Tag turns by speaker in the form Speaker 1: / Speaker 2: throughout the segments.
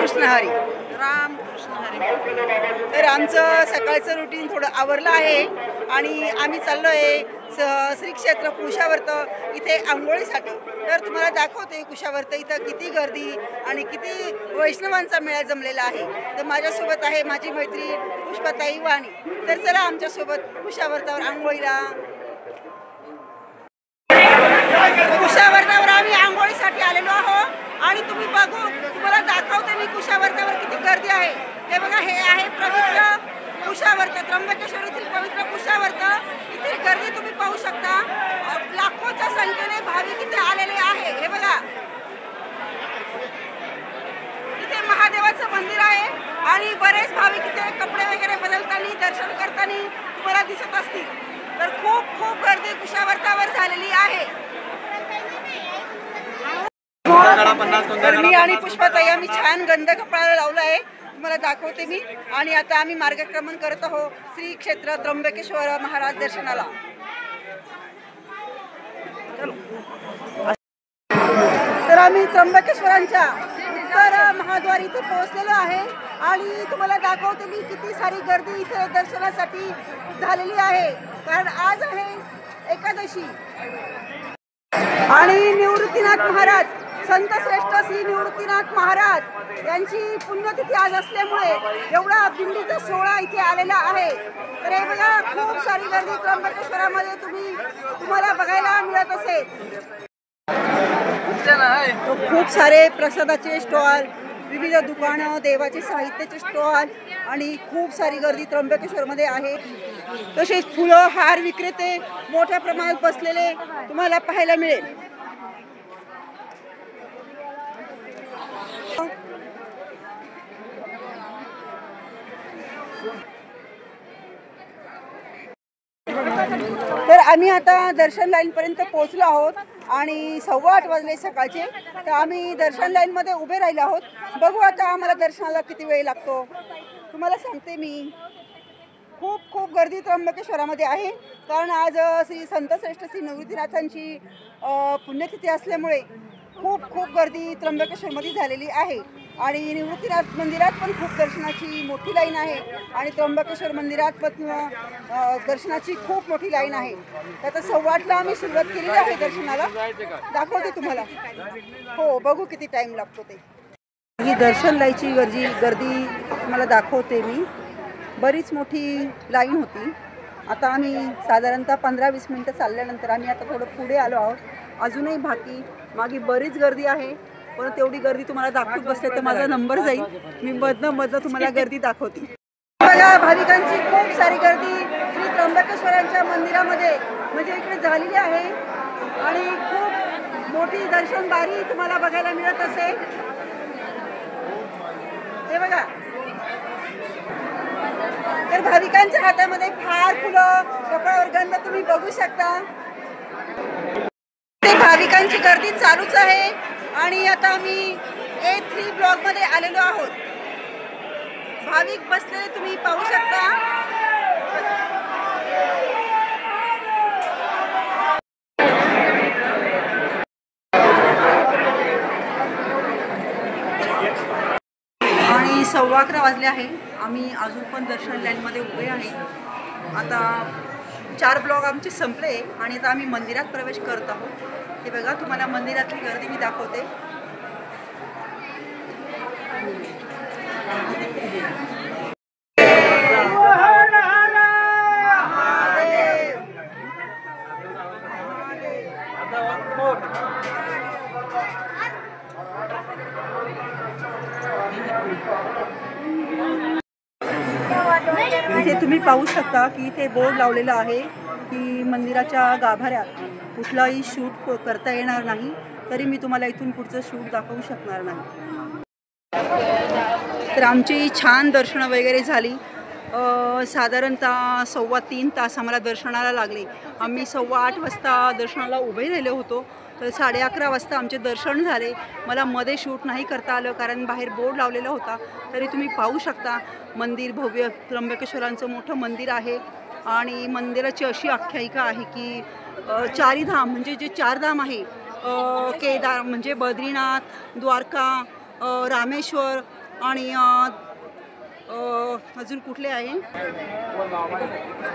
Speaker 1: रामकृष्ण हरी.
Speaker 2: रामकृष्ण हरी.
Speaker 1: तर आमचं सकाळचं रुटीन थोडं आवरलं आहे आणि आम्ही चाललो आहे श्री क्षेत्र कुशावर्त इथे आंघोळीसाठी. तर तुम्हाला दाखवते कुशावर्त इथं किती गर्दी आणि किती वैष्णवांचा मेळा जमलेला आहे. तर माझ्यासोबत आहे माझी मैत्रीण पुष्पाताई वाणी. तर चला आमच्यासोबत कुशावर्तावर आंघोळीला. कुशावर्तावर आम्ही आंघोळीसाठी आलेलो आहोत आणि तुम्हाला दाखवते मी कुशावर्तावर किती गर्दी आहे. हे बघा, हे आहे पवित्र कुशावर्त, त्र्यंबकेश्वर येथील पवित्र कुशावर्त. इथे गर्दी तुम्ही पाहू शकता. लाखोच्या संख्येने भाविक इथे आलेले आहे. हे बघा, इथे महादेवाचं मंदिर आहे आणि बरेच भाविक इथे कपडे वगैरे बदलताना दर्शन करताना तुम्हाला दिसत असतील. तर खूप खूप गर्दी कुशावर्तावर झालेली आहे. तर मी आणि पुष्पाताई आम्ही छान गंध कपाळाला लावला आहे, तुम्हाला दाखवते मी. आणि आता आम्ही मार्गक्रमण करत आहोत श्री क्षेत्र त्र्यंबकेश्वर महाराज दर्शनाला. तर आम्ही त्र्यंबकेश्वरांच्या उत्तर महाद्वार इथे पोहोचलेलो आहे आणि तुम्हाला दाखवते मी किती सारी गर्दी इथे दर्शनासाठी झालेली आहे. कारण आज आहे एकादशी आणि निवृत्तीनाथ महाराज, संत श्रेष्ठ श्री निवृत्तीनाथ महाराज यांची पुण्यतिथी आज असल्यामुळे एवढा दिंडीचा सोहळा इथे आलेला आहे. तर हे बघा, खूप सारी गर्दी त्र्यंबकेश्वरामध्ये तुम्हाला बघायला मिळत असेल. खूप सारे प्रसादाचे स्टॉल, विविध दुकानं, देवाचे साहित्याचे स्टॉल आणि खूप सारी गर्दी त्र्यंबकेश्वरमध्ये आहे. तसेच फुलं हार विक्रेते मोठ्या प्रमाणात बसलेले तुम्हाला पाहायला मिळेल. तर आम्ही आता दर्शन लाईनपर्यंत पोहोचलो आहोत आणि 8:15 वाजले सकाळचे. तर आम्ही दर्शन लाईनमध्ये उभे राहिलो आहोत. बघू आता आम्हाला दर्शनाला किती वेळ लागतो. तुम्हाला सांगते मी, खूप खूप गर्दी त्र्यंबकेश्वरामध्ये आहे. कारण आज श्री संत श्रेष्ठ श्री निवृत्तीनाथांची पुण्यतिथी असल्यामुळे खूप खूप गर्दी त्र्यंबकेश्वरमध्ये झालेली आहे. आणि निवृत्तीनाथ मंदिरात पण खूप दर्शनाची मोठी लाईन आहे आणि त्र्यंबकेश्वर मंदिरात पण दर्शनाची खूप मोठी लाईन आहे. तर आता 8:15ला आम्ही सुरुवात केलेली आहे दर्शनाला. दाखवते तुम्हाला. हो, बघू किती टाईम लागतो ते. ही दर्शन लाईनची गर्दी तुम्हाला दाखवते मी. बरीच मोठी लाईन होती. आता आम्ही साधारणतः 15-20 मिनटं चालल्यानंतर आम्ही आता थोडं पुढे आलो आहोत. अजूनही मागे बरीच गर्दी आहे, पण तेवढी गर्दी तुम्हाला दाखवत बसले तर माझा नंबर जाईल. मी मधनं तुम्हाला गर्दी दाखवते. बघा, भाविकांची खूप सारी गर्दी श्री त्र्यंबकेश्वरांच्या मंदिरामध्ये म्हणजे इकडे झालेली आहे आणि खूप मोठी दर्शन बारी तुम्हाला बघायला मिळत असेल. हे बघा, तर भाविकांच्या हातामध्ये फार फुलं, कपाळावर गंध तुम्ही बघू शकता. ते भाविकांची गर्दी चालूच आहे आणि आता आम्ही A3 ब्लॉकमध्ये आलेलो आहोत. भाविक बसलेले तुम्ही पाहू शकता. आणि 11:15 वाजले आहे. आम्ही अजून पण दर्शन लाईनमध्ये उभे आहे. आता 4 ब्लॉक आमचे संपले आणि आता आम्ही मंदिरात प्रवेश करत आहोत. हे बघा, तुम्हाला मंदिरातली गर्दी मी दाखवते. इथे तुम्ही पाहू शकता की इथे बोर्ड लावलेला आहे की मंदिराच्या गाभाऱ्यात कुठलाही शूट करता येणार नाही. तरी मी तुम्हाला इथून पुढचं शूट दाखवू शकणार नाही. तर आमची छान दर्शनं वगैरे झाली. साधारणतः 3.25 तास आम्हाला दर्शनाला लागले. आम्ही 8:15 वाजता दर्शनाला उभे राहिले होतो. तर 11:30 वाजता आमचे दर्शन झाले. मला मध्ये शूट नाही करता आलं कारण बाहेर बोर्ड लावलेला होता. तरी तुम्ही पाहू शकता, मंदिर भव्य त्र्यंबकेश्वरांचं मोठं मंदिर आहे आणि मंदिराची अशी आख्यायिका आहे की चारी धाम म्हणजे जे 4 धाम आहे, केदार म्हणजे बद्रीनाथ, द्वारका, रामेश्वर आणि अजून कुठले आहे,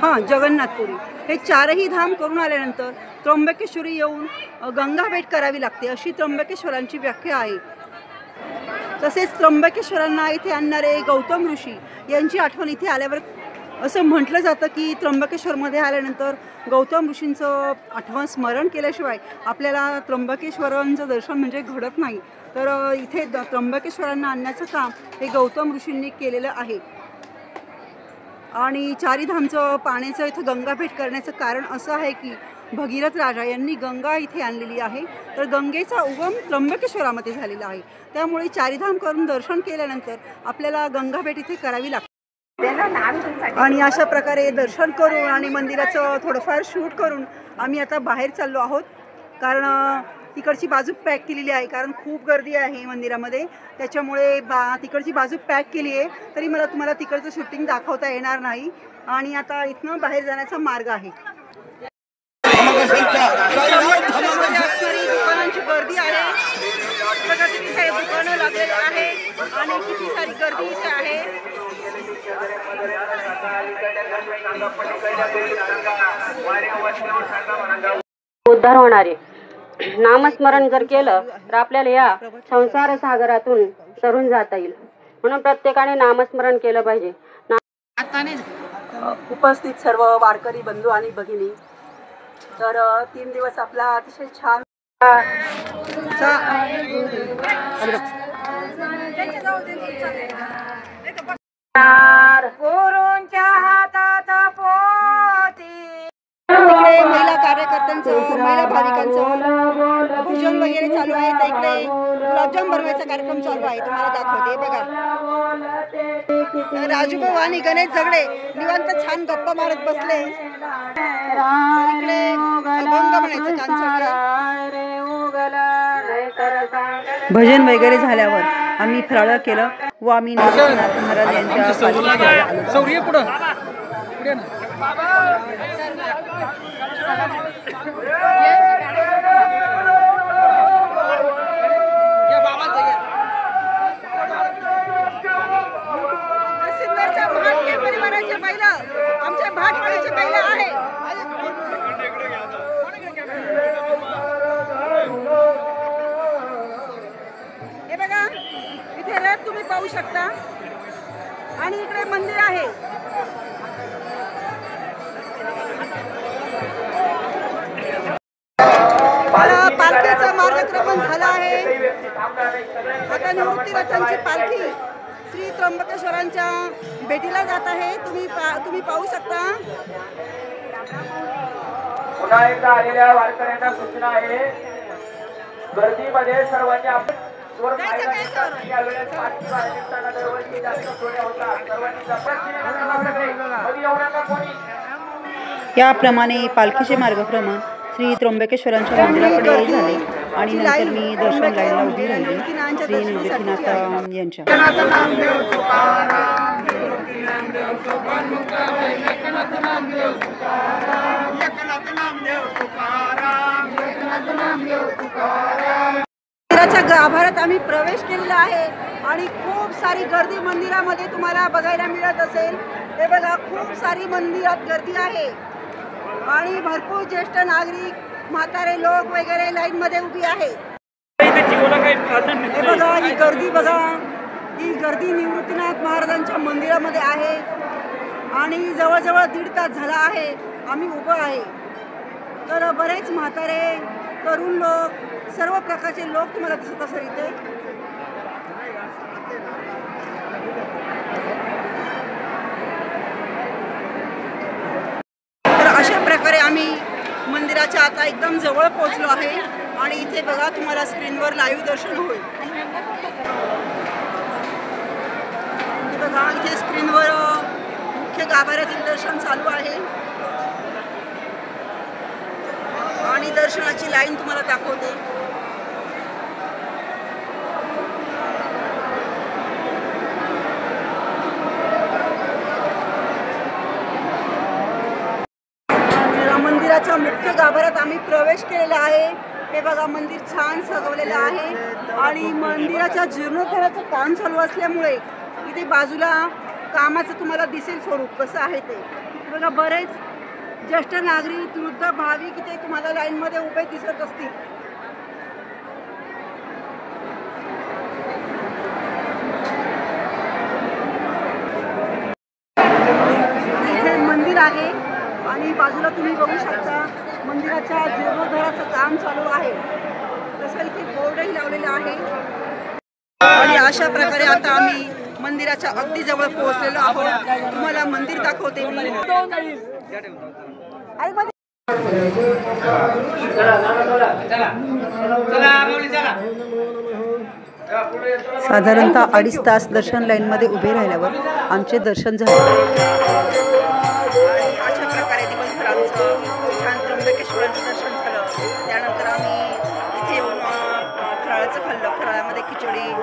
Speaker 1: हां जगन्नाथपुरी, हे चारही धाम करून आल्यानंतर त्र्यंबकेश्वरी येऊन गंगा भेट करावी लागते अशी त्र्यंबकेश्वरांची व्याख्या आहे. तसेच त्र्यंबकेश्वरांना इथे आणणारे गौतम ऋषी यांची आठवण इथे आल्यावर असं म्हटलं जातं की त्र्यंबकेश्वरमध्ये आल्यानंतर गौतम ऋषींचं आठवण स्मरण केल्याशिवाय आपल्याला त्र्यंबकेश्वरांचं दर्शन म्हणजे घडत नाही. तर इथे त्र्यंबकेश्वरांना आणण्याचं काम हे गौतम ऋषींनी केलेलं आहे. आणि चारीधामचं पाण्याचं इथं गंगा भेट करण्याचं कारण असं आहे की भगीरथ राजा यांनी गंगा इथे आणलेली आहे. तर गंगेचा उगम त्र्यंबकेश्वरामध्ये झालेला आहे. त्यामुळे चारीधाम करून दर्शन केल्यानंतर आपल्याला गंगा भेट इथे करावी लागते. आणि अशा प्रकारे दर्शन करून आणि मंदिराचं थोडंफार शूट करून आम्ही आता बाहेर चाललो आहोत. कारण तिकडची बाजू पॅक केलेली आहे, कारण खूप गर्दी आहे मंदिरामध्ये. त्याच्यामुळे तिकडची बाजू पॅक केली आहे, तरी मला तुम्हाला तिकडचं शूटिंग दाखवता येणार नाही. आणि आता इथनं बाहेर जाण्याचा मार्ग आहे. दुकानांची गर्दी आहे, किती सारी दुकानं लागलेली आहे आणि किती सारी गर्दी इथे आहे.
Speaker 3: उद्धार होणारे नामस्मरण जर केलं तर आपल्याला या संसार सागरातून तरून जाता येईल. म्हणून प्रत्येकाने नामस्मरण केलं पाहिजे.
Speaker 1: उपस्थित सर्व वारकरी बंधू आणि भगिनी, तर 3 दिवस आपला अतिशय छान
Speaker 3: गुरूंच्या हातात पोती,
Speaker 1: तिकडे महिला कार्यकर्त्यांचं, महिला भाविकांचं भोजन वगैरे चालू आहे. तर इकडे गुलाबजाम बनवायचा कार्यक्रम चालू आहे, तुम्हाला दाखवते बघा. राजूभाऊ आणि गणेश झगडे निवांत छान गप्पा मारत बसले. इकडे अभंग म्हणायचं काम चालू आहे. भजन वगैरे झाल्यावर आम्ही फराळ केलं व आम्ही नाथ महाराज यांच्या परिवाराच्या महिला, आमच्या भाटवाडीच्या महिला आहे. हे बघा, इथे रथ तुम्ही पाहू शकता आणि इकडे मंदिर आहे. पालखीचा मार्गक्रमण झाला आहे. आता निवृत्ती रथांची पालखी श्री त्र्यंबकेश्वरांच्या भेटीला जात आहे. तुम्ही पाहू शकता.
Speaker 4: पुन्हा एकदा आलेल्या वारकऱ्यांना सूचना आहे, गर्दीमध्ये सर्वांनी
Speaker 1: याप्रमाणे पालखीचे मार्गक्रमण श्री त्र्यंबकेश्वरांच्या मंदिराकडे झाले आणि नंतर मी दर्शन लाईनला उभी राहिली श्री निवृत्तीनाथ यांच्या. मंदिराच्या गाभाऱ्यात आम्ही प्रवेश केलेला आहे आणि खूप सारी गर्दी मंदिरामध्ये तुम्हाला बघायला मिळत असेल. हे बघा, खूप सारी मंदिरात गर्दी आहे आणि भरपूर ज्येष्ठ नागरिक, म्हातारे लोक वगैरे लाईन मध्ये उभी आहे. हे बघा, ही गर्दी बघा, ही गर्दी निवृत्तीनाथ महाराजांच्या मंदिरामध्ये आहे आणि जवळजवळ 1.5 तास झाला आहे आम्ही उभं आहे. तर बरेच म्हातारे, तरुण लोक, सर्व प्रकारचे लोक तुम्हाला दिसत असेल इथे. तर अशा प्रकारे आम्ही मंदिराच्या आता एकदम जवळ पोहोचलो आहे आणि इथे बघा, तुम्हाला स्क्रीनवर लाईव्ह दर्शन होईल. बघा, इथे स्क्रीनवर मुख्य गाभाऱ्यातील दर्शन चालू आहे आणि दर्शनाची लाईन तुम्हाला दाखवते. मंदिराच्या मुख्य गाभाऱ्यात आम्ही प्रवेश केलेला आहे. हे बघा मंदिर छान सजवलेलं आहे आणि मंदिराच्या जीर्णोद्धाराचं काम चालू असल्यामुळे इथे बाजूला कामाचं तुम्हाला दिसेल स्वरूप कसं आहे ते. बघा बरेच ज्येष्ठ नागरिक वृद्ध भाविक इथे तुम्हाला लाईनमध्ये उभे दिसत असतील. इथे मंदिर आहे आणि बाजूला तुम्ही बघू शकता मंदिराच्या जीर्णोद्धाराचं काम चालू आहे. तसं इथे बोर्डही लावलेला आहे आणि अशा प्रकारे आता आम्ही मंदिराच्या अगदी जवळ पोहोचलेलो आहोत. तुम्हाला मंदिर दाखवते मी. साधारणतः 2.5 तास दर्शन लाईनमध्ये उभे राहिल्यावर आमचे दर्शन झाले. अशा प्रकारे दिवसभर आमचं छान त्र्यंबकेश्वराचं दर्शन झालं. त्यानंतर आम्ही इथे येऊन फराळाचं खाल्लं. फराळामध्ये खिचडी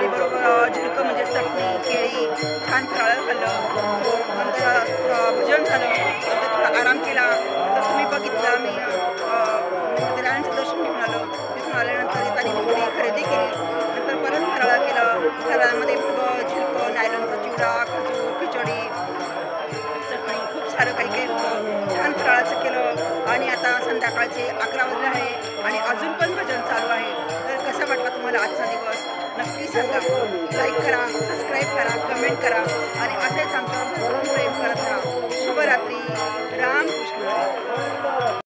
Speaker 1: बरोबर झुणकं म्हणजे चटणी केळी छान फराळ खाल्लं. नंतर भजन झालं. नंतर थोडा आराम केला. तर तुम्ही बघितलं आम्ही मंदिरांचं दर्शन घेऊन आलो. तिथून आल्यानंतर येताना थोडी खरेदी केली. नंतर परत फराळ केलं. फराळामध्ये झुणकं नायलॉनचा चिवडा खजूर खिचडी चटणी खूप सारं काही काही होतं. छान फराळाचं केलं आणि आता संध्याकाळचे 11 वाजले आहे आणि अजून पण भजन चालू आहे. तर कसा वाटला तुम्हाला आजचा दिवस नक्की सांगा. लाईक करा, सबस्क्राईब करा, कमेंट करा आणि असेच आमच्या